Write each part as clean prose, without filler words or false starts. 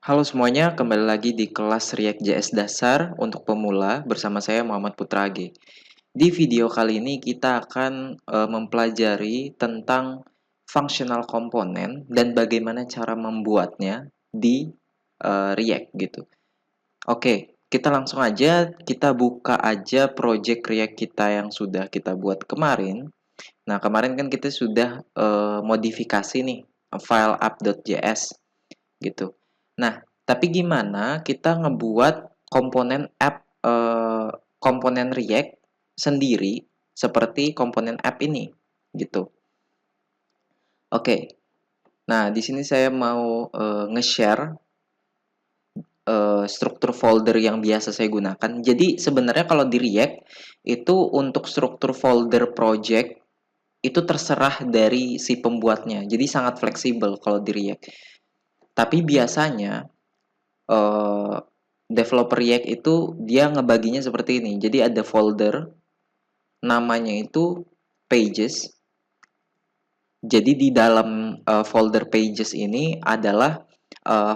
Halo semuanya, kembali lagi di kelas React.js Dasar untuk pemula bersama saya Muhammad Putra AG. Di video kali ini kita akan mempelajari tentang functional component dan bagaimana cara membuatnya di React gitu. Oke, kita langsung aja, kita buka aja project React kita yang sudah kita buat kemarin. Nah, kemarin kan kita sudah modifikasi nih file app.js gitu. Nah, tapi gimana kita ngebuat komponen app komponen React sendiri seperti komponen app ini gitu. Oke. Nah, di sini saya mau nge-share struktur folder yang biasa saya gunakan. Jadi sebenarnya kalau di React itu untuk struktur folder project itu terserah dari si pembuatnya. Jadi sangat fleksibel kalau di React. Tapi biasanya eh, developer React itu dia ngebaginya seperti ini. Jadi ada folder namanya itu pages. Jadi di dalam folder pages ini adalah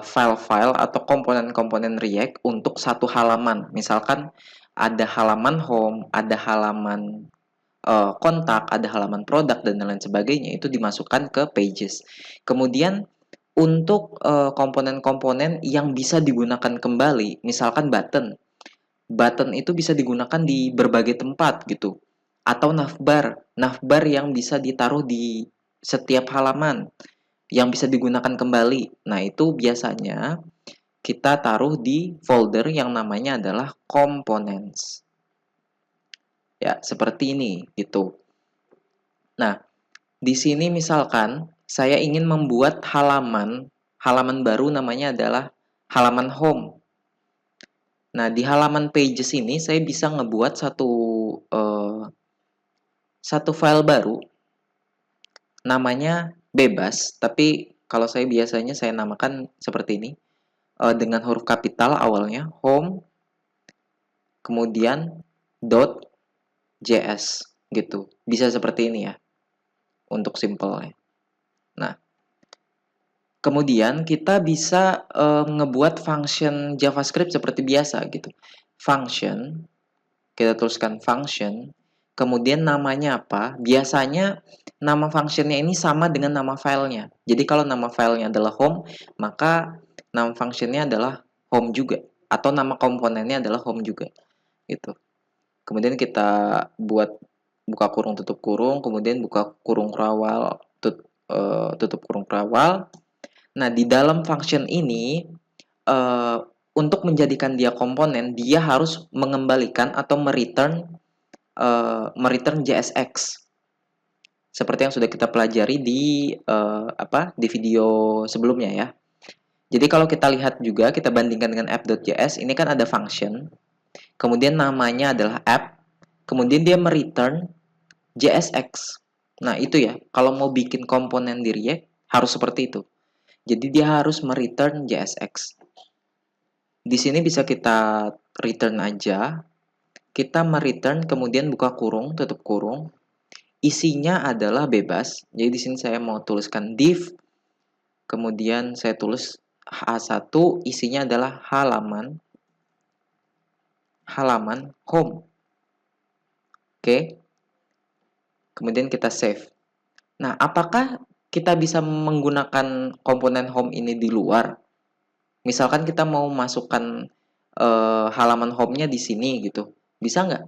file-file atau komponen-komponen React untuk satu halaman. Misalkan ada halaman home, ada halaman kontak, ada halaman produk dan lain sebagainya itu dimasukkan ke pages. Kemudian untuk komponen-komponen yang bisa digunakan kembali, misalkan button. Button itu bisa digunakan di berbagai tempat gitu. Atau navbar, navbar yang bisa ditaruh di setiap halaman yang bisa digunakan kembali. Nah, itu biasanya kita taruh di folder yang namanya adalah components. Ya, seperti ini gitu. Nah, di sini misalkan saya ingin membuat halaman baru namanya adalah halaman home. Nah, di halaman pages ini saya bisa ngebuat satu file baru namanya bebas, tapi kalau saya biasanya saya namakan seperti ini dengan huruf kapital awalnya home kemudian .js gitu. Bisa seperti ini ya untuk simpelnya. Nah, kemudian kita bisa ngebuat function JavaScript seperti biasa gitu. Function, kita tuliskan function, kemudian namanya apa? Biasanya nama functionnya ini sama dengan nama filenya. Jadi kalau nama filenya adalah home, maka nama functionnya adalah home juga. Atau nama komponennya adalah home juga. Gitu. Kemudian kita buat buka kurung tutup kurung, kemudian buka kurung rawal, tutup kurung rawal. Nah, di dalam function ini uh, untuk menjadikan dia komponen, dia harus mengembalikan atau mereturn JSX seperti yang sudah kita pelajari di di video sebelumnya ya. Jadi kalau kita lihat juga kita bandingkan dengan app.js, ini kan ada function, kemudian namanya adalah app, kemudian dia mereturn JSX. Nah, itu ya. Kalau mau bikin komponen di React harus seperti itu. Jadi dia harus mereturn JSX. Di sini bisa kita return aja. Kita mereturn kemudian buka kurung, tutup kurung. Isinya adalah bebas. Jadi di sini saya mau tuliskan div. Kemudian saya tulis H1, isinya adalah halaman home. Oke. Kemudian kita save. Nah, apakah kita bisa menggunakan komponen home ini di luar? Misalkan kita mau masukkan halaman home-nya di sini gitu. Bisa nggak?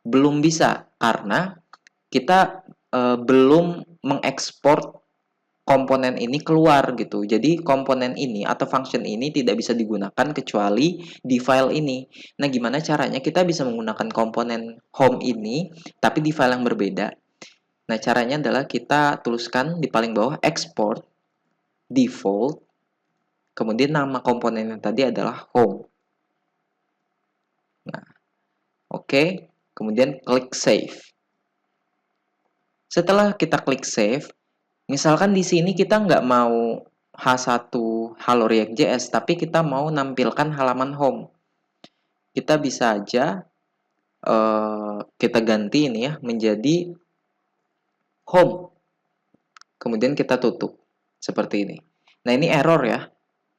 Belum bisa, karena kita belum mengekspor komponen ini keluar gitu. Jadi komponen ini atau function ini tidak bisa digunakan kecuali di file ini. Nah, gimana caranya kita bisa menggunakan komponen home ini tapi di file yang berbeda? Nah, caranya adalah kita tuliskan di paling bawah export default, kemudian nama komponen yang tadi adalah home. Nah, oke. Kemudian klik save. Setelah kita klik save, misalkan di sini kita nggak mau H1 Hello React.js, tapi kita mau nampilkan halaman home. Kita bisa aja kita ganti ini ya menjadi home. Kemudian kita tutup seperti ini. Nah, ini error ya.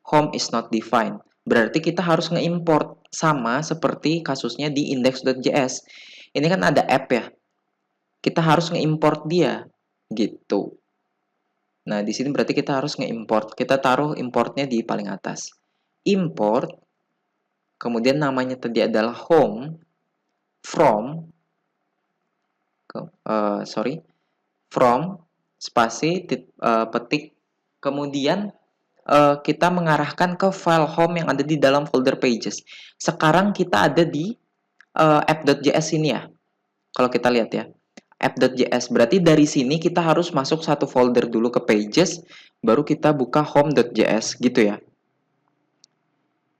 home is not defined. Berarti kita harus nge-import, sama seperti kasusnya di index.js. Ini kan ada app ya, kita harus nge-import dia gitu. Nah, di sini berarti kita harus nge-import. Kita taruh importnya di paling atas. Import, kemudian namanya tadi adalah home from from spasi petik, kemudian kita mengarahkan ke file home yang ada di dalam folder pages. Sekarang kita ada di app.js ini ya. Kalau kita lihat ya, app.js. Berarti dari sini kita harus masuk satu folder dulu ke pages, baru kita buka home.js gitu ya.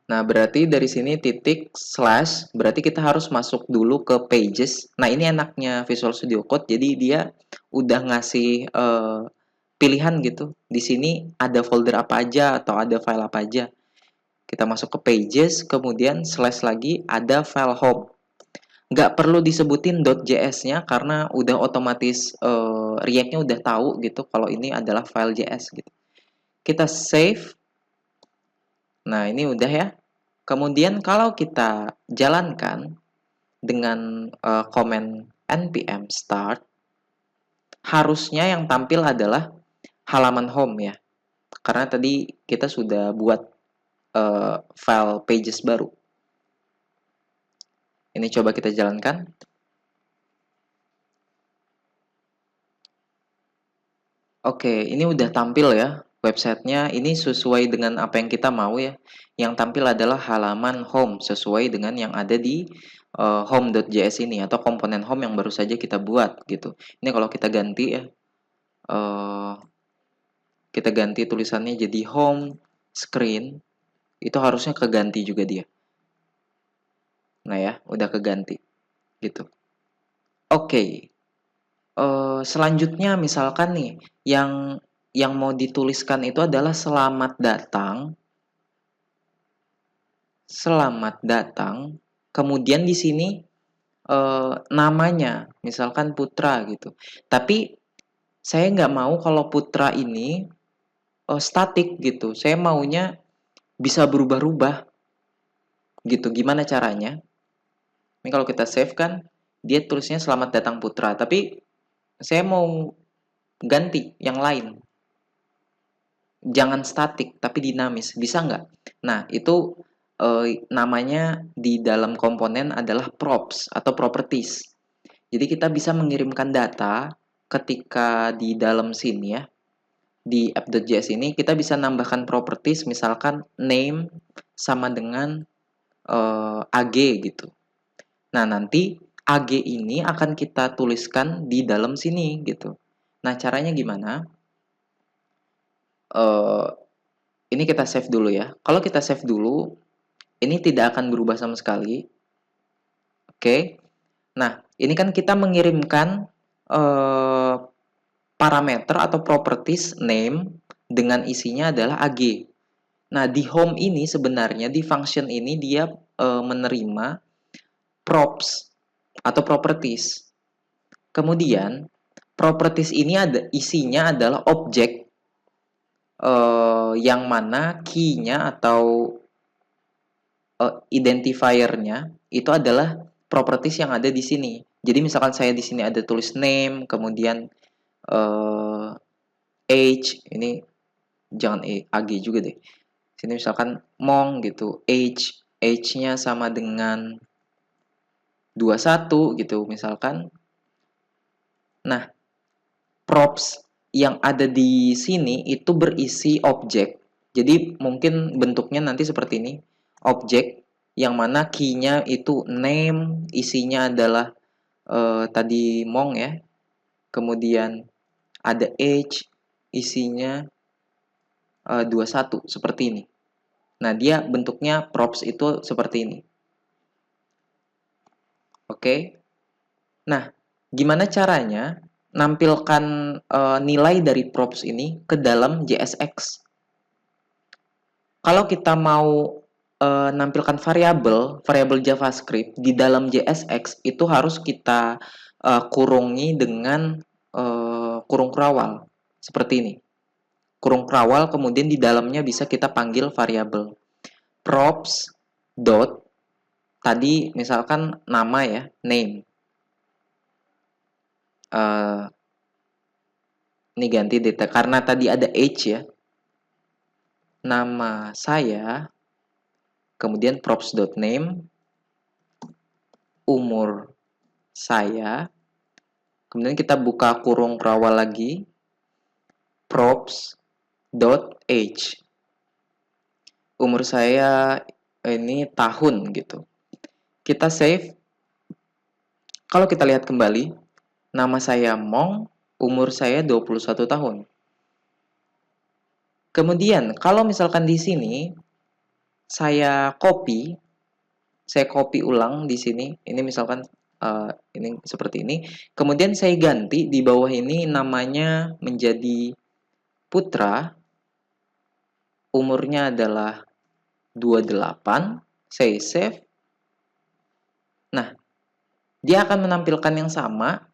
Nah, berarti dari sini titik slash, berarti kita harus masuk dulu ke pages. Nah, ini enaknya Visual Studio Code, jadi dia udah ngasih pilihan gitu. Di sini ada folder apa aja atau ada file apa aja. Kita masuk ke pages, kemudian slash lagi ada file home. Nggak perlu disebutin .js-nya karena udah otomatis React-nya udah tahu gitu kalau ini adalah file JS gitu. Kita save. Nah, ini udah ya. Kemudian kalau kita jalankan dengan command npm start, harusnya yang tampil adalah halaman home ya. Karena tadi kita sudah buat file pages baru. Ini coba kita jalankan. Oke, ini udah tampil ya websitenya. Ini sesuai dengan apa yang kita mau ya. Yang tampil adalah halaman home sesuai dengan yang ada di home.js ini atau komponen home yang baru saja kita buat gitu. Ini kalau kita ganti ya, kita ganti tulisannya jadi home screen, itu harusnya keganti juga dia. Nah ya, udah keganti gitu. Oke. Selanjutnya misalkan nih yang mau dituliskan itu adalah selamat datang, kemudian di sini namanya misalkan Putra gitu. Tapi saya nggak mau kalau Putra ini statik gitu. Saya maunya bisa berubah-ubah gitu. Gimana caranya? Ini kalau kita save kan dia tulisnya selamat datang Putra, tapi saya mau ganti yang lain. Jangan statik tapi dinamis, bisa nggak? Nah, itu namanya di dalam komponen adalah props atau properties. Jadi kita bisa mengirimkan data ketika di dalam sini ya, di app.js ini kita bisa nambahkan properties, misalkan name sama dengan AG gitu. Nah, nanti AG ini akan kita tuliskan di dalam sini gitu. Nah, caranya gimana? Ini kita save dulu ya. Kalau kita save dulu, ini tidak akan berubah sama sekali. Oke. Nah, ini kan kita mengirimkan parameter atau properties name dengan isinya adalah AG. Nah, di home ini sebenarnya di function ini dia menerima props atau properties. Kemudian properties ini isinya adalah objek yang mana key-nya atau identifier-nya itu adalah properties yang ada di sini. Jadi misalkan saya di sini ada tulis name, kemudian age, ini jangan ag juga deh. Sini misalkan mong gitu, age-nya sama dengan 21 gitu misalkan. Nah, props yang ada di sini itu berisi objek. Jadi mungkin bentuknya nanti seperti ini. Objek yang mana key-nya itu name, isinya adalah tadi mong ya. Kemudian ada age, isinya 21 seperti ini. Nah, dia bentuknya props itu seperti ini. Oke. Nah, gimana caranya nampilkan nilai dari props ini ke dalam JSX? Kalau kita mau nampilkan variabel JavaScript di dalam JSX itu harus kita kurungi dengan kurung kerawal seperti ini. kurung kawal, kemudian di dalamnya bisa kita panggil variabel. Props dot, tadi misalkan nama ya, name. Ini ganti data, karena tadi ada age ya. Nama saya, kemudian props.name, umur saya, kemudian kita buka kurung kawal lagi, props.age. Umur saya ini tahun gitu. Kita save. Kalau kita lihat kembali, nama saya Mong, umur saya 21 tahun. Kemudian, kalau misalkan di sini saya copy ulang di sini. Ini misalkan ini seperti ini. Kemudian saya ganti di bawah ini namanya menjadi Putra. Umurnya adalah 28. Saya save. Nah, dia akan menampilkan yang sama,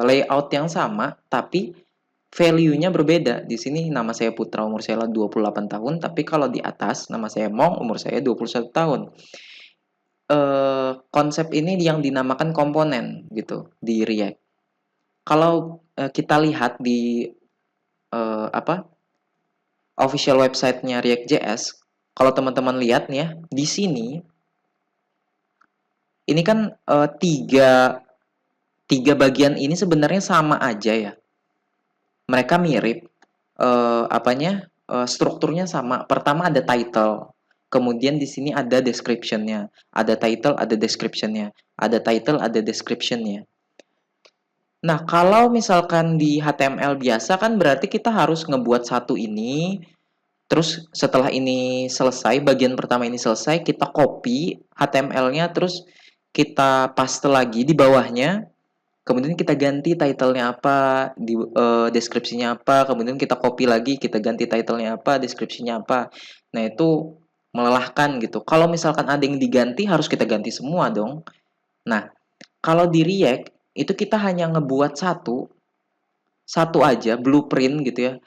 layout yang sama, tapi value-nya berbeda. Di sini nama saya Putra, umur saya 28 tahun, tapi kalau di atas nama saya Mong, umur saya 21 tahun. Konsep ini yang dinamakan komponen gitu di React. Kalau kita lihat di official website-nya React.js, kalau teman-teman lihat nih ya, di sini ini kan tiga bagian ini sebenarnya sama aja ya. Mereka mirip, strukturnya sama. Pertama ada title, kemudian di sini ada description-nya, ada title, ada description-nya, ada title, ada description-nya. Nah, kalau misalkan di HTML biasa kan berarti kita harus ngebuat satu ini, terus setelah ini selesai, bagian pertama ini selesai, kita copy HTML-nya, terus kita paste lagi di bawahnya, kemudian kita ganti title-nya apa, deskripsinya apa, kemudian kita copy lagi, kita ganti title-nya apa, deskripsinya apa. Nah, itu melelahkan gitu. Kalau misalkan ada yang diganti, harus kita ganti semua dong. Nah, kalau di React, itu kita hanya ngebuat satu aja, blueprint gitu ya.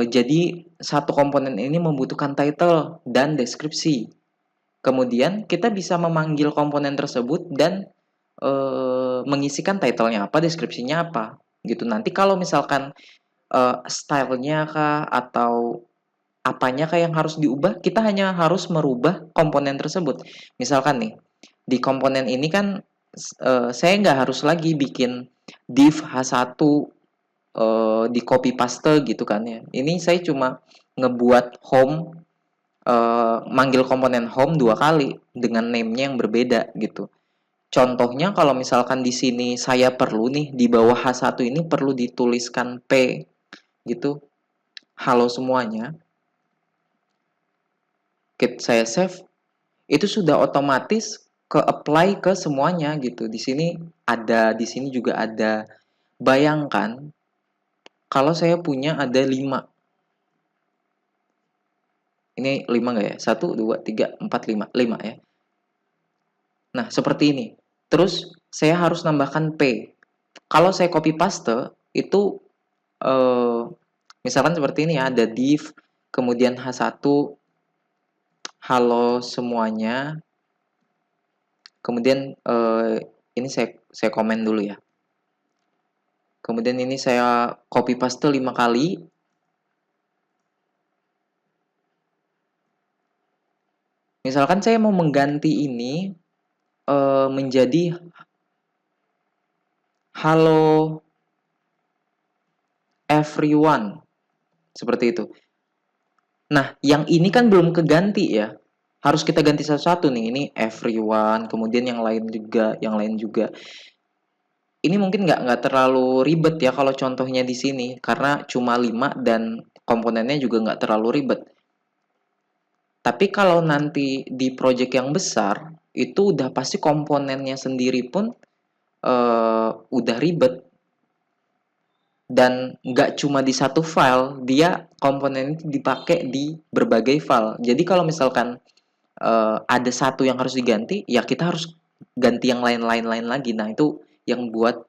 Jadi, satu komponen ini membutuhkan title dan deskripsi. Kemudian, kita bisa memanggil komponen tersebut dan mengisikan title-nya apa, deskripsinya apa, gitu. Nanti kalau misalkan style-nya kah atau apanya kah yang harus diubah, kita hanya harus merubah komponen tersebut. Misalkan nih, di komponen ini kan saya nggak harus lagi bikin div h1 di copy paste gitu kan ya. Ini saya cuma ngebuat home, manggil komponen home 2 kali dengan name-nya yang berbeda gitu. Contohnya kalau misalkan di sini saya perlu nih di bawah H1 ini perlu dituliskan P gitu. Halo semuanya. Saya save, itu sudah otomatis ke apply ke semuanya gitu. Di sini juga ada. Bayangkan kalau saya punya ada 5. Ini 5 enggak ya? 1 2 3 4 5. 5 ya. Nah, seperti ini. Terus saya harus nambahkan P. Kalau saya copy paste itu misalkan seperti ini ya, ada div, kemudian H1, halo semuanya, kemudian ini saya komen dulu ya. Kemudian ini saya copy paste 5 kali. Misalkan saya mau mengganti ini menjadi halo everyone. Seperti itu. Nah, yang ini kan belum keganti ya. Harus kita ganti satu-satu nih. Ini everyone, kemudian yang lain juga, yang lain juga. Ini mungkin nggak terlalu ribet ya kalau contohnya di sini, karena cuma 5 dan komponennya juga nggak terlalu ribet. Tapi kalau nanti di project yang besar, itu udah pasti komponennya sendiri pun udah ribet. Dan nggak cuma di satu file, dia komponen itu dipakai di berbagai file. Jadi kalau misalkan ada satu yang harus diganti, ya kita harus ganti yang lain-lain lagi. Nah, itu yang buat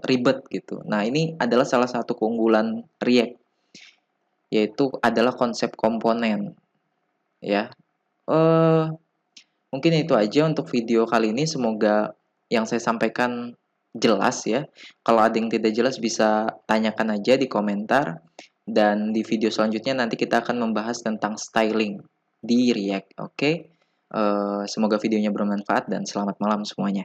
ribet gitu. Nah, ini adalah salah satu keunggulan React. yaitu adalah konsep komponen ya. Eh Mungkin itu aja untuk video kali ini. Semoga yang saya sampaikan jelas ya. Kalau ada yang tidak jelas bisa tanyakan aja di komentar. Dan di video selanjutnya nanti kita akan membahas tentang styling di React. Oke. Semoga videonya bermanfaat dan selamat malam semuanya.